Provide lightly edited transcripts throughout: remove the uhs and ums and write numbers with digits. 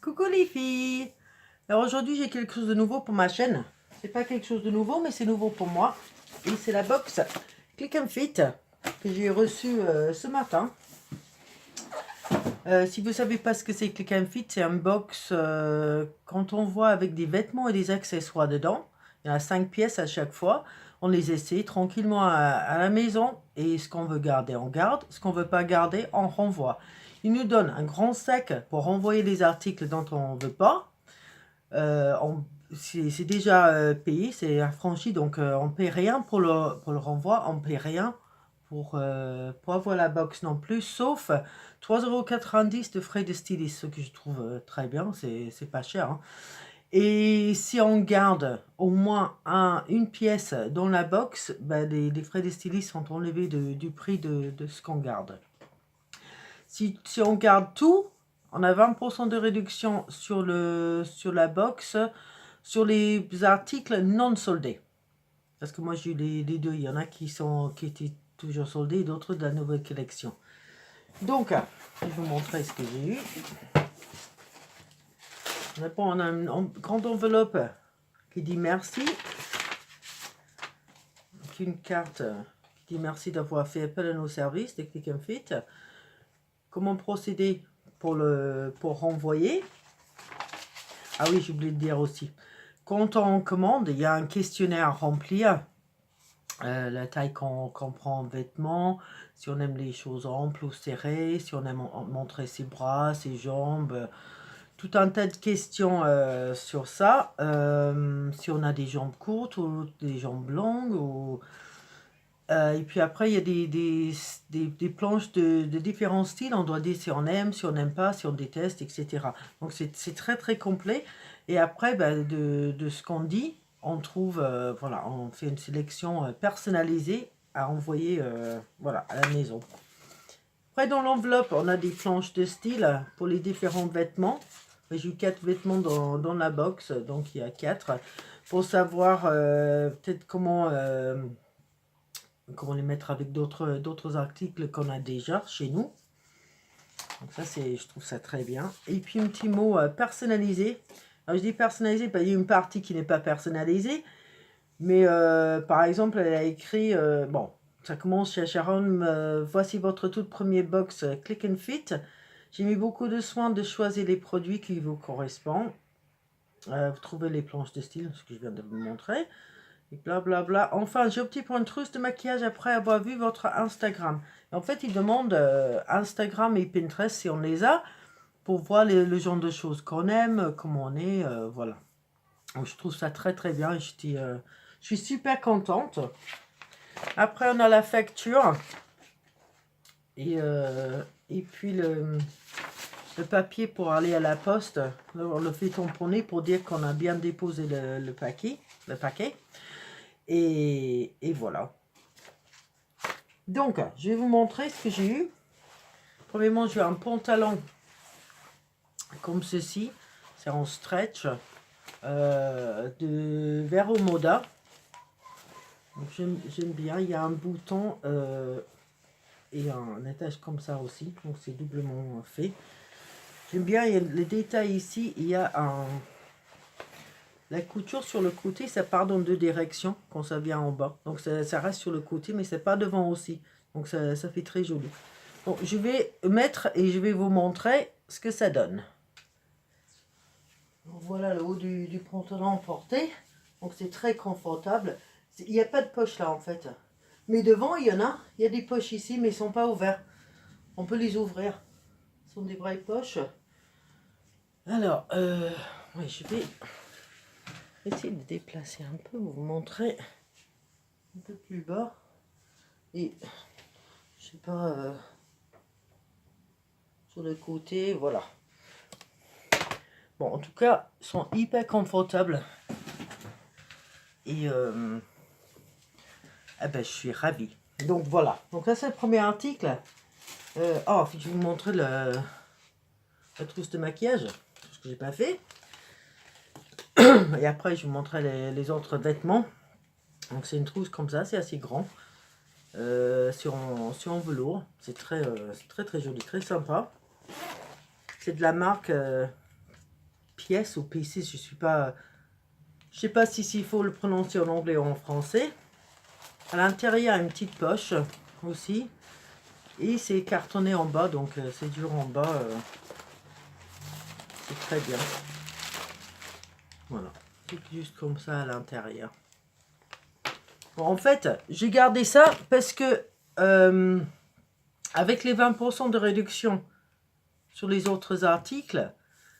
Coucou les filles. Alors aujourd'hui j'ai quelque chose de nouveau pour ma chaîne. C'est pas quelque chose de nouveau mais c'est nouveau pour moi. Et c'est la box Click and Fit que j'ai reçue ce matin. Si vous savez pas ce que c'est Click and Fit, c'est un box quand on voit avec des vêtements et des accessoires dedans. Il y en a 5 pièces à chaque fois. On les essaie tranquillement à la maison et ce qu'on veut garder on garde, ce qu'on veut pas garder on renvoie. Il nous donne un grand sac pour renvoyer les articles dont on veut pas. C'est déjà payé, c'est affranchi, donc on ne paie rien pour le renvoi, on ne paie rien pour avoir la box non plus, sauf 3,90 € de frais de styliste, ce que je trouve très bien, c'est pas cher. Hein. Et si on garde au moins une pièce dans la box, ben les frais de styliste sont enlevés du prix de ce qu'on garde. Si on garde tout, on a 20% de réduction sur la box, sur les articles non soldés. Parce que moi j'ai eu les deux, il y en a qui étaient toujours soldés, d'autres de la nouvelle collection. Donc, je vais vous montrer ce que j'ai eu. On a une grande enveloppe qui dit merci. Donc, une carte qui dit merci d'avoir fait appel à nos services de Click and Fit. Comment procéder pour renvoyer. Ah oui, j'ai oublié de dire aussi. Quand on commande, il y a un questionnaire à remplir. La taille qu'on prend en vêtements, si on aime les choses amples ou serrées, si on aime montrer ses bras, ses jambes, tout un tas de questions sur ça. Si on a des jambes courtes ou des jambes longues. Et puis après, il y a des planches de différents styles. On doit dire si on aime, si on n'aime pas, si on déteste, etc. Donc c'est très très complet. Et après, ben, de ce qu'on dit, on trouve, voilà, on fait une sélection personnalisée à envoyer voilà, à la maison. Après, dans l'enveloppe, on a des planches de style pour les différents vêtements. J'ai eu 4 vêtements dans la box, donc il y a 4. Pour savoir peut-être comment les mettre avec d'autres articles qu'on a déjà chez nous. Donc ça, je trouve ça très bien. Et puis un petit mot personnalisé. Alors je dis personnalisé, parce qu'il y a une partie qui n'est pas personnalisée. Mais par exemple, elle a écrit, bon, ça commence chez Sharon, voici votre toute première box Click and Fit. J'ai mis beaucoup de soin de choisir les produits qui vous correspondent. Vous trouvez les planches de style, ce que je viens de vous montrer. Et blablabla. Enfin, j'ai opté pour une trousse de maquillage après avoir vu votre Instagram. Et en fait, il demande Instagram et Pinterest si on les a, pour voir le genre de choses qu'on aime, comment on est, voilà. Donc, je trouve ça très très bien. Je suis super contente. Après, on a la facture. Et puis le papier pour aller à la poste. On le fait tamponner pour dire qu'on a bien déposé le paquet. Et voilà. Donc, je vais vous montrer ce que j'ai eu. Premièrement, j'ai un pantalon comme ceci. C'est en stretch de Vero Moda. J'aime bien. Il y a un bouton et un attache comme ça aussi. Donc, c'est doublement fait. J'aime bien. Il y a les détails ici. Il y a la couture sur le côté, ça part dans deux directions quand ça vient en bas. Donc ça reste sur le côté, mais c'est pas devant aussi. Donc ça fait très joli. Bon, je vais mettre et je vais vous montrer ce que ça donne. Donc, voilà le haut du pantalon porté. Donc c'est très confortable. Il n'y a pas de poche là en fait. Mais devant il y en a. Il y a des poches ici, mais ils ne sont pas ouverts. On peut les ouvrir. Ce sont des vraies poches. Alors, oui, je vais essayer de déplacer un peu, vous montrer un peu plus bas. Et je sais pas, sur le côté, voilà. Bon, en tout cas, ils sont hyper confortables. Et ah ben, je suis ravie. Donc voilà. Donc là, c'est le premier article. Oh, je vais vous montrer la trousse de maquillage, ce que j'ai pas fait. Et après, je vous montrerai les autres vêtements. Donc c'est une trousse comme ça, c'est assez grand. Sur en velours. C'est très très joli, très sympa. C'est de la marque pièces ou pieces, je sais pas si s'il faut le prononcer en anglais ou en français. À l'intérieur, il y a une petite poche aussi. Et c'est cartonné en bas, donc c'est dur en bas. C'est très bien. Voilà, c'est juste comme ça à l'intérieur. Bon, en fait, j'ai gardé ça parce que avec les 20% de réduction sur les autres articles,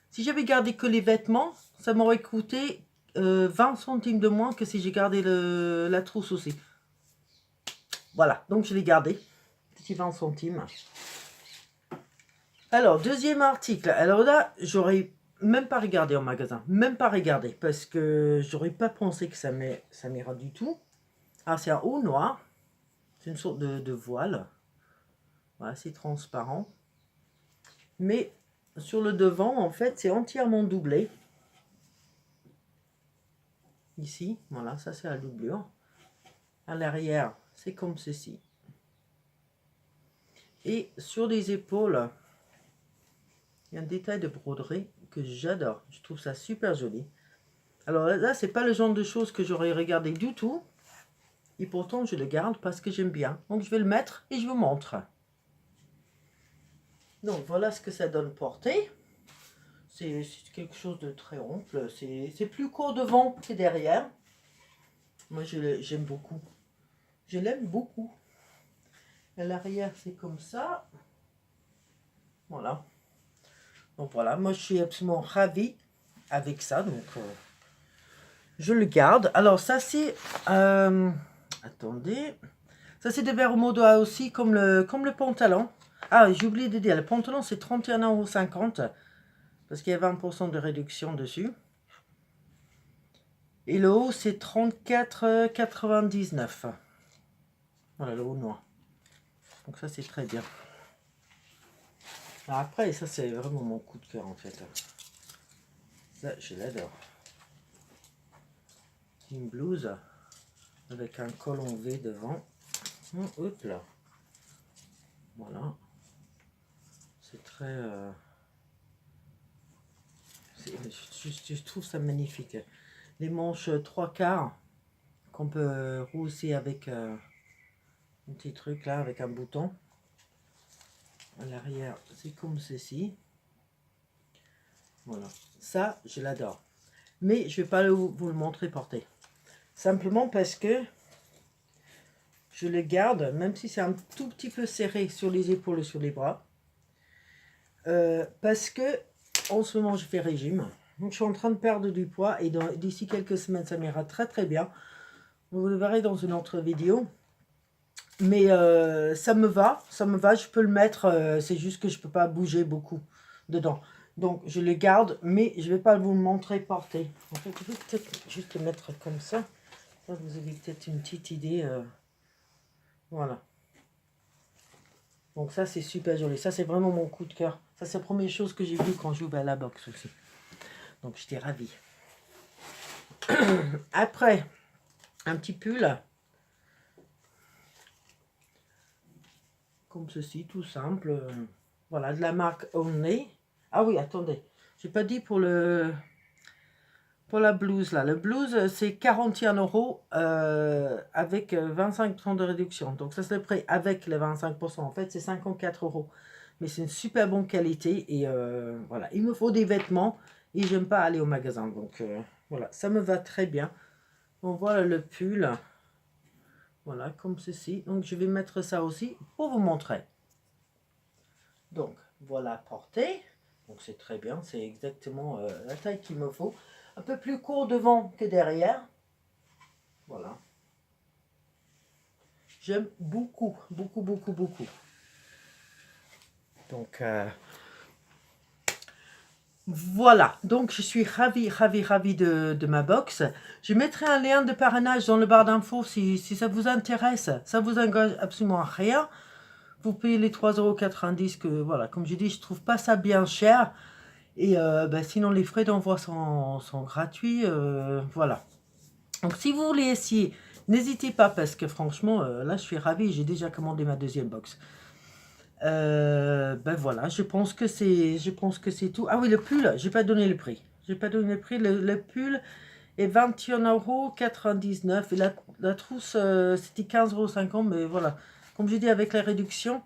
si j'avais gardé que les vêtements, ça m'aurait coûté 20 centimes de moins que si j'ai gardé la trousse aussi. Voilà, donc je l'ai gardé. Petit 20 centimes. Alors, deuxième article. Alors là, j'aurais même pas regardé en magasin. Même pas regardé. Parce que j'aurais pas pensé que ça m'ira du tout. Alors, c'est un haut noir. C'est une sorte de voile. Voilà, c'est transparent. Mais sur le devant, en fait, c'est entièrement doublé. Ici, voilà, ça c'est la doublure. À l'arrière, c'est comme ceci. Et sur les épaules, il y a un détail de broderie que j'adore. Je trouve ça super joli. Alors là, c'est pas le genre de choses que j'aurais regardé du tout. Et pourtant, je le garde parce que j'aime bien. Donc, je vais le mettre et je vous montre. Donc, voilà ce que ça donne porté. C'est quelque chose de très ample. C'est plus court devant que derrière. Moi, j'aime beaucoup. Je l'aime beaucoup. À l'arrière, c'est comme ça. Voilà. Donc, voilà. Moi, je suis absolument ravie avec ça. Donc, je le garde. Alors, ça, c'est... attendez. Ça, c'est de Bermuda aussi, comme le pantalon. Ah, j'ai oublié de dire. Le pantalon, c'est 31,50 € parce qu'il y a 20% de réduction dessus. Et le haut, c'est 34,99 €. Voilà, le haut noir. Donc ça, c'est très bien. Alors après, ça, c'est vraiment mon coup de cœur, en fait. Ça, je l'adore. Une blouse avec un col en V devant. Hop là. Voilà. C'est très... je trouve ça magnifique. Les manches 3/4 qu'on peut rehausser avec un petit truc là, avec un bouton. À l'arrière, c'est comme ceci. Voilà. Ça, je l'adore. Mais je ne vais pas vous le montrer porté. Simplement parce que je le garde, même si c'est un tout petit peu serré sur les épaules et sur les bras. Parce que en ce moment, je fais régime. Donc, je suis en train de perdre du poids et d'ici quelques semaines, ça m'ira très très bien. Vous le verrez dans une autre vidéo. Mais ça me va, je peux le mettre, c'est juste que je ne peux pas bouger beaucoup dedans. Donc, je le garde, mais je ne vais pas vous le montrer porté. En fait, je vais peut-être juste le mettre comme ça. Là, vous avez peut-être une petite idée. Voilà. Donc ça, c'est super joli. Ça, c'est vraiment mon coup de cœur. Ça, c'est la première chose que j'ai vue quand j'ai ouvert la box aussi. Donc, j'étais ravie. Après, un petit pull. Comme ceci, tout simple. Voilà, de la marque Only. Ah oui, attendez. J'ai pas dit pour la blouse là. Le blouse, c'est 41 € avec 25% de réduction. Donc ça, c'est le prix avec les 25%. En fait, c'est 54 €. Mais c'est une super bonne qualité. Et voilà, il me faut des vêtements. Et j'aime pas aller au magasin. Donc voilà, ça me va très bien. Donc voilà le pull. Voilà, comme ceci. Donc je vais mettre ça aussi pour vous montrer. Donc voilà, porté. Donc c'est très bien, c'est exactement la taille qu'il me faut. Un peu plus court devant que derrière. Voilà. J'aime beaucoup, beaucoup, beaucoup, beaucoup. Donc voilà, donc je suis ravie, ravie, ravie de ma box. Je mettrai un lien de parrainage dans le barre d'infos si ça vous intéresse. Ça vous engage absolument à rien. Vous payez les 3,90 € que, voilà, comme je dis, je trouve pas ça bien cher. Et sinon, les frais d'envoi sont gratuits. Voilà. Donc, si vous voulez essayer, n'hésitez pas parce que franchement, là, je suis ravie. J'ai déjà commandé ma deuxième box. Voilà, je pense que c'est tout. Ah oui, le pull, j'ai pas donné le prix. J'ai pas donné le prix. Le pull est 21,99 € et la trousse c'était 15,50 €, mais voilà. Comme je dis, avec les réductions,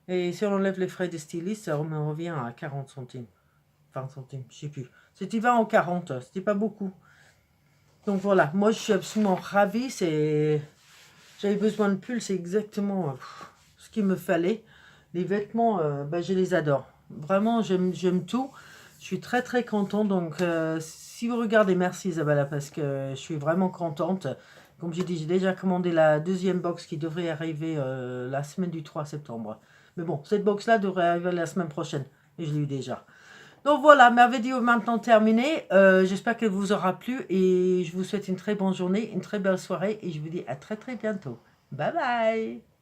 et si on enlève les frais de styliste, ça me revient à 40 centimes. 20 centimes, je sais plus. C'était 20 ou 40, c'était pas beaucoup. Donc voilà, moi je suis absolument ravie. J'avais besoin de pull, c'est exactement ce qu'il me fallait. Les vêtements, je les adore. Vraiment, j'aime tout. Je suis très très contente. Donc si vous regardez, merci Isabella, parce que je suis vraiment contente. Comme j'ai dit, j'ai déjà commandé la deuxième box qui devrait arriver la semaine du 3 septembre. Mais bon, cette box-là devrait arriver la semaine prochaine. Et je l'ai eu déjà. Donc voilà, ma vidéo est maintenant terminée. J'espère qu'elle vous aura plu et je vous souhaite une très bonne journée, une très belle soirée et je vous dis à très très bientôt. Bye bye!